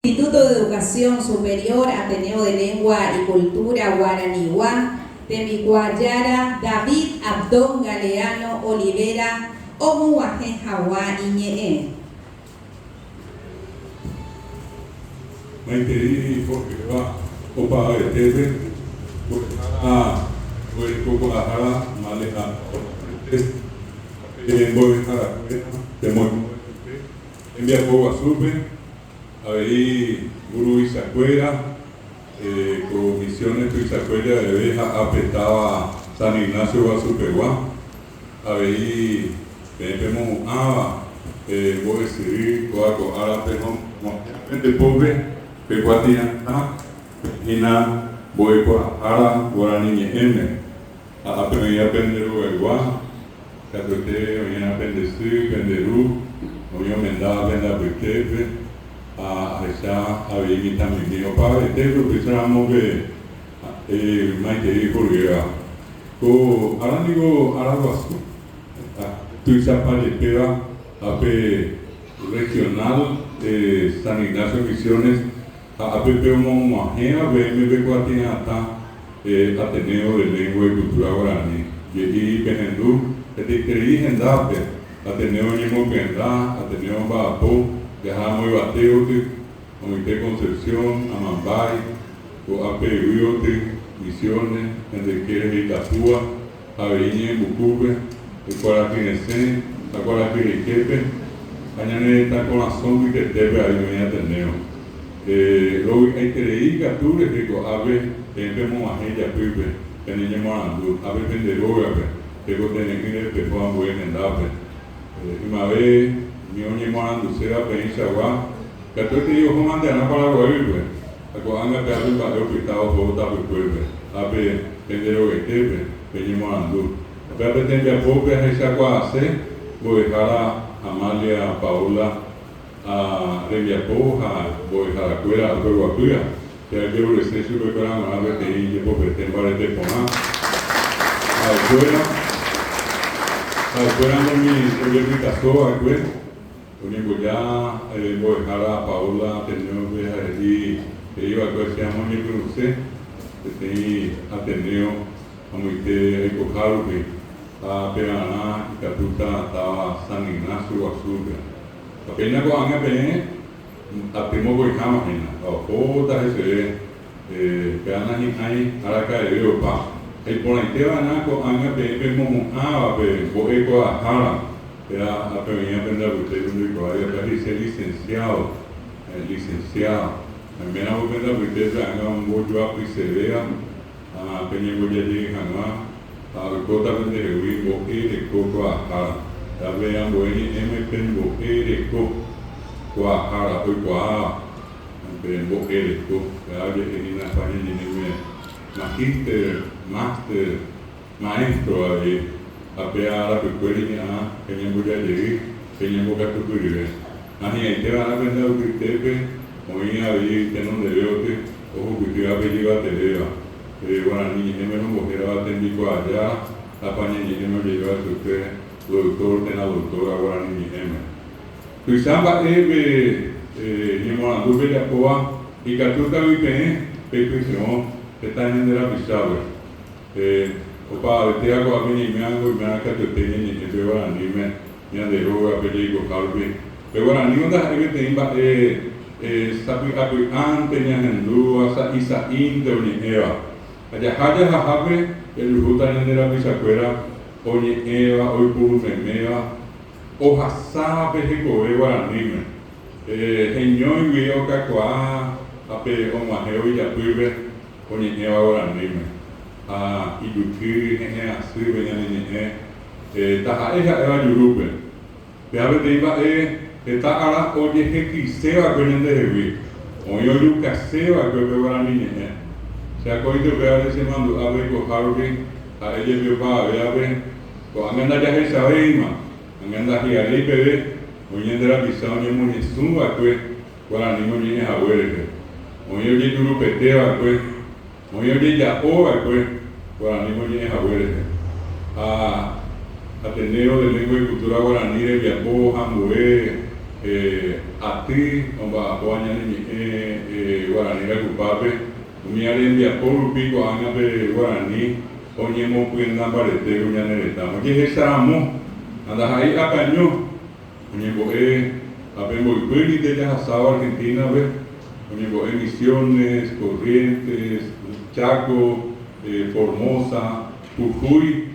Instituto de Educación Superior Ateneo de Lengua y Cultura Guaranihuá, Temicuayara, David Abdón Galeano Olivera, Omuaje Jaguá Iñee. Maiteri porque va opa de tebe pues poco ajara maleja voy a dejar de muy envía poco a supe ahí guru Isacuera comisiones de Isacuera de Beja apretaba San Ignacio a Superguá ahí tenemos voy a decidir coaco ahora tenemos gente pobre Pecuatia, Ina, Boecoa, Ara, Guarani, M. A Pendero, Eguá, Catote, Oñana Pendestu, Penderu, Oño Mendá, Penda Pequepe, a Esa, a Vimita, Mimio, Padre, Tebro, Pisamo, Maite, Jorgea. Co Aranigo, Araguasu, Tuizapa de Peva, AP Regional, San Ignacio Misiones, a Pepe Momoajea, BMB Cuatinata, Ateneo de Lengua y Cultura Guaraní. Yegi Penendú, Etikeri Hendape, Ateneo Nimo Pendá, Ateneo Baapó, Dejamo y Bateote, Comité Concepción, Amambay, o AP Uyote, Misiones, Endequere y Tatúa, Aveiñe, Bucube, el Cuaraquinecén, la Cuaraquiriquepe, Cañane está con la sombra que debe ahí venir Ateneo. Luego hay que leer capturas que ave tenemos a ella pipe tenemos morando ave penderoga que tener que ir por un buen endape y me ve mi oñe morando será pensa agua que tú te digo cómo anda para la guarirbe a anga te abre para el hospital todo está por cuerpo ave penderoga que tenemos morando pero tengo a poco esa agua hace voy a dejar a Amalia Paula a Reviapoja, voy a la cuera, a todo Guacuya, que hay que ofrecer su programa, a ver que hay que ofrecer para este programa. Afuera no mi casó, afuera, único ya voy a dejar a Paola, tenemos que iba a que llama mi cruce, que tenía Ateneo, a muy recojado que a Peraná, y Catuta estaba San Ignacio, Azúcar. Apenas con anga pene, atemo con cama pena. O ta ese, que anda ahí, ahora cae yo pa. El ponente va a con anga pene, como boe con ajara. Era a pequeña penda usted un rico, ahí está dice licenciado, licenciado. También a vos penda usted anga un bollo a pisevea, a pequeña bollo de janga, a cota pende de huivo y de coco ajara. Ya vean, bueno, Penbo Ereco, Guajara, Guajara, Penbo Ereco, que habla en España Magister, Maestro, a pear a Pecueria, que me voy a llegar, que me voy a cubrir. Así que te van a aprender a ustedes, como ya vi, que no debe, ojo, que te va a pedir a Televa. Bueno, ni me lo voy a atender allá, la paña ni me lleva a ustedes. Doctor de la doctora Guarani M. Tuizamba Nimorandú Bellacoa y Catuta Vipen, Pepición, está en la Pisabe. Opa, te hago a mí y me hago y me hago que te tengan y te Guarani me han de roga, Pelico, Calvi. Pero Guarani no da que te imba, sabi antes ni Hendúa, Isa Inte o ni Eva. Allá Jajabe, el Ruta en la Pisacuera. Oye Eva, hoy puro memea, hoja sabe que coge guaranime. Señor y veo cacoa, ape o majeo y apibe, oye Eva guaranime. Y yuki, así venía taja ella Eva yurupe. Vea que iba está ahora oye que quiseba que no de vi. Oye yuka seba que guaranime. Se ha cogido ver ese mando a ver cojarme. A ella vio para ver, pues anda ya esa veima, anda aquí a ley pede, hoy en la pisada ni muy suma pues, para ni muy a huele, hoy oye tu rupetea pues, hoy oye ya oa pues, para ni muy a huele, Ateneo de Lengua y Cultura Guaraní de Viapó, Jambué, a ti, Guaraní Cacupape, Miarembia por Pico, Anape Guaraní, Oñemo Puenda Parete, Uñaneretamo. Que es Saramo, andas ahí a Cañó, Oñemo Apembo y de Yajasao, Argentina, Oñemo Misiones, Corrientes, Chaco, Formosa, Jujuy,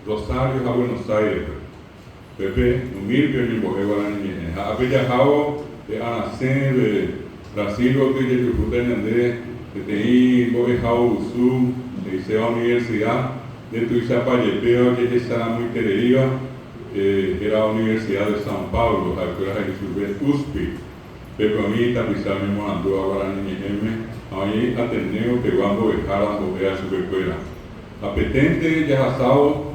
Rosario, a Buenos Aires. Pepe, humilde, mi mujer guaraní. Ha viajado de Anacén, de Brasil, que yo disfruté en de TI, Bojejao, Usú, de Isea Universidad, de Tuizapayepeo, que estaba muy querida, era la Universidad de San Pablo, la escuela de Jesús USPI. Pepe, a mí, tapizar mi morandúa guaraní, ahí Ateneo, que cuando dejara volver a su escuela. Apetente, ya asado,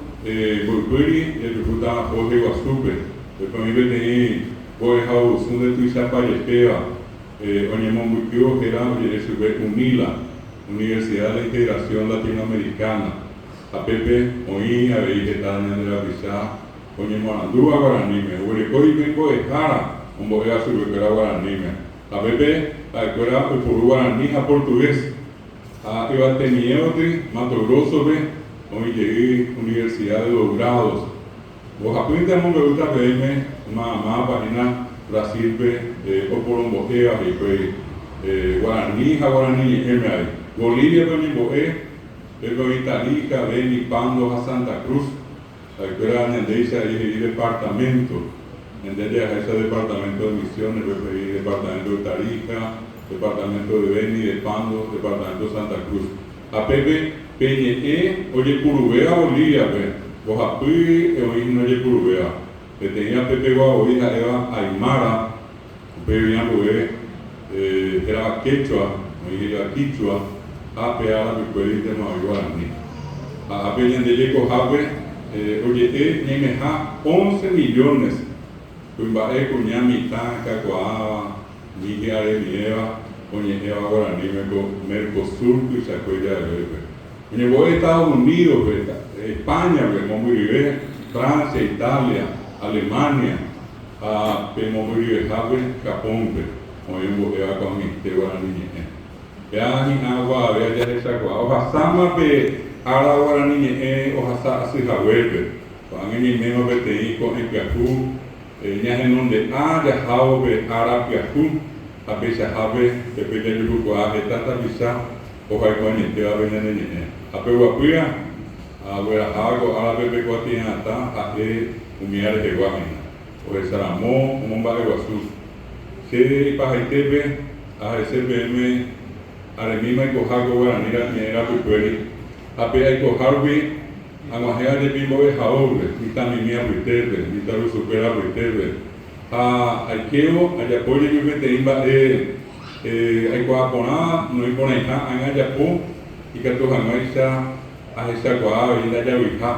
Burpuri, el disfrutaba Jorge Guasupe, después me tenía Bojejao, Usú, de Tuizapayepeo, Oñemón Buquio, que era UNILA, Universidad de Integración Latinoamericana. A Pepe, oí, a ver, que está en la pizza, Oñemón Andúa, Guaranime, Urecoy, vengo de Jara, un boja su escuela Guaranime. A Pepe, la escuela por Guaraní, a portugués. A Eva Teniotri, Mato Grosso, hoy llegué Universidad de los Grados. Vos aprendemos, me gusta verme, una página. Brasil, Oporomboquea, Guaraní, Guaraní, Bolivia, Italica, Beni, Pando, a Santa Cruz, la escuela de ese departamento, en ese departamento de Misiones, departamento de Tarica, departamento de Beni, de Pando, departamento de Santa Cruz. A Pepe, Peñe, oye, Purubea, Bolivia, Oaxací, oye, Purubea. Que tenía Pepe Guaoí, Eva Aymara, Pepe era Quechua, era Quichua, Ape Árabe, Puerite, Guaraní. A Peña de Yeco Jape, oye, Nemeja 11 millones, Cumbae, Cuñamita, Cacoaba, Miguel Aremieva, Oye, Eva Guaraní, Mercosur, y Sacoya de Bebe. Oye, voy a Estados Unidos, España, Momuribe, Francia, Italia, Alemania, a Pemomuri Japón, hoy en Bogotá con mi Guaraní. Ya ni agua, vea ya esa agua. Oja sama pe ara Guaraní, oja sa así jahuelpe. Cuando mi memo PTI con el piajú, ya en donde ya jao pe ara piajú, a pesar jabe, de pede yucua, tata bisa, oja con el te va a venir. A peguapuya, a ver algo, a la bebé guatina, a Umiar de Guajina, o el Saramón, como un barrio azul. Se pajaitepe, a SPM, a la misma Cojaco Guaraní, la Pupueri, a Pea Cojarbi, a Guajea de Pimbo de Jaobre, Vitamimia Puitepe, Vitalu Supera Puitepe, a Aikeo, a Yapoya y Meteimba, a Coaponá, no hay por ahí, a Ayapo, y que tu Jamaisa, a esa Coa, y la Yavija,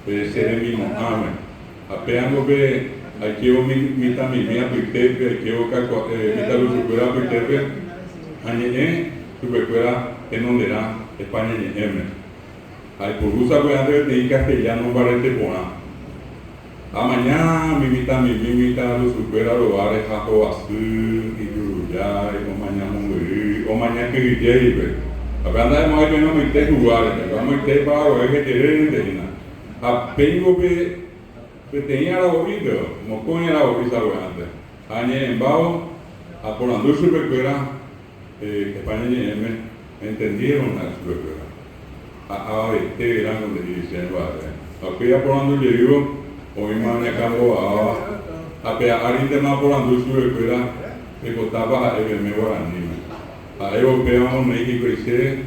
Seremi Mohamed. Apeando ve, aquí o mi tamimia Puitepe, aquí o Vitalu Supera Puitepe, añe, Supercuera, en donde era España y M. Hay por usa pues antes de castellano para este poema. A mañana mimita lo supera lo vale jato azul y yuruyay, o mañana muy, o mañana que guille, Apanda de más que no me esté lugares, vamos a estar para ver que te a pengo que tenía la bolita, como con la bolita antes. Añe en bajo, a por andar supercuera, España y M entendieron la supercuera. A este gran donde dicen, vale. Aquella por andar yo digo, hoy manejando a pegar más por andar supercuera, que costaba el Guaraní. A europeo, México y C.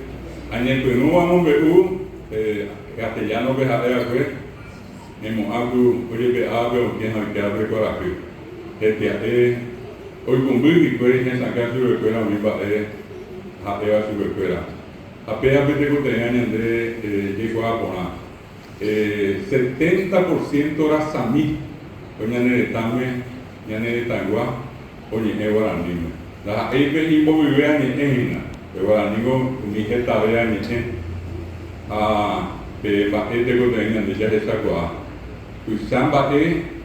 Añe que no vamos a ver, castellano que jadea fue. Hemos hablado, oye, que hablo, quien ha que abre coraje. Que hoy con Billy, pues en sacar su escuela, mi padre, jadea su escuela. Apenas que tengo 3 años, llegó a poner 70% era samí, oye, neretame, ya neretangua, oye, Guaraní. Las aves inmovibles ni ejina, pero Guaraní, ni que tabea ni ejina. Que bate de coteña, ni ya esa cosa. Pues samba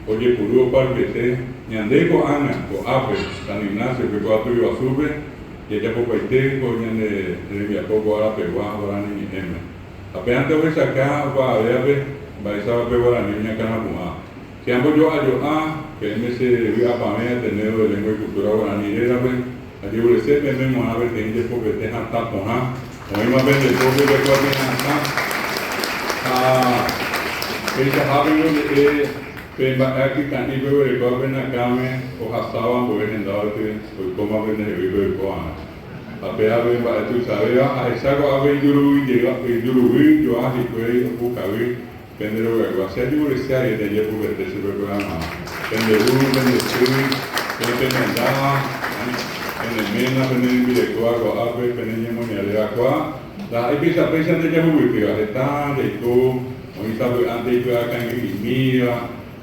oye, puro para que Ñandeko anga, ko ape, San Ignacio, que ko atu yo sube, y ella poco aite, ko ñande, ya poco ahora pegua, ahora ni eme. Apenas te voy a sacar, va a ver, va a esa pegua la niña cana kuma. Si ambos yo que me se viva para mí, tener de lengua y cultura guaraní, era pues, allí voy a ser, me a ver, te dice porque te han tapado, o mismo vez el poco de cuatro años, esa joven Pemba aquí kan ibu berikut benda kami, ohasawan boleh hendak tu, koma benda ibu berikuan. Tapi abe mbak itu saya, aisyah ko abe juru dia, juru jo ahi koi aku kawi, pendero berikuan. Saya juga siapa yang dia buat itu berikuan. Pendero pendenda, pendemena berikuan ko abe pendenya mana ada ko. Dah ibis dia buat itu, ada itu, orang itu ante itu akan ini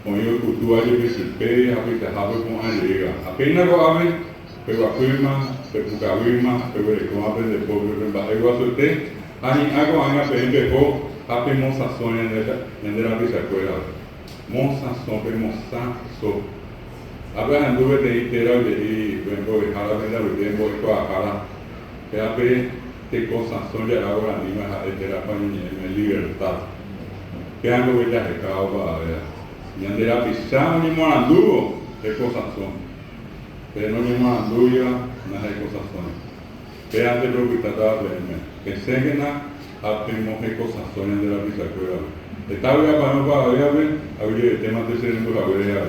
con el cultura de Bisipe, a veces hablo con Andrea. Apenas lo hablo, pero afirma, pero bucabima, pero el como aprende pobre, pero igual suerte. Ani hago anga pembe ko, ape moza son en la visa escuela. Moza son, pero moza so. Ape anduve de itera de y vengo de jala de la vengo de toda jala. Que ape te cosas son ya ahora ni más a itera para en libertad. Que ando de la recao para ver. Yandera pisao ni morandugo, qué cosas son. Pero no ni moranduya, nada de cosas son. Que antes lo que trataba de verme. Que seguen a tenemos qué cosas son yandera pisao. Estaba ya para no para ver, había temas de ser en la vereda.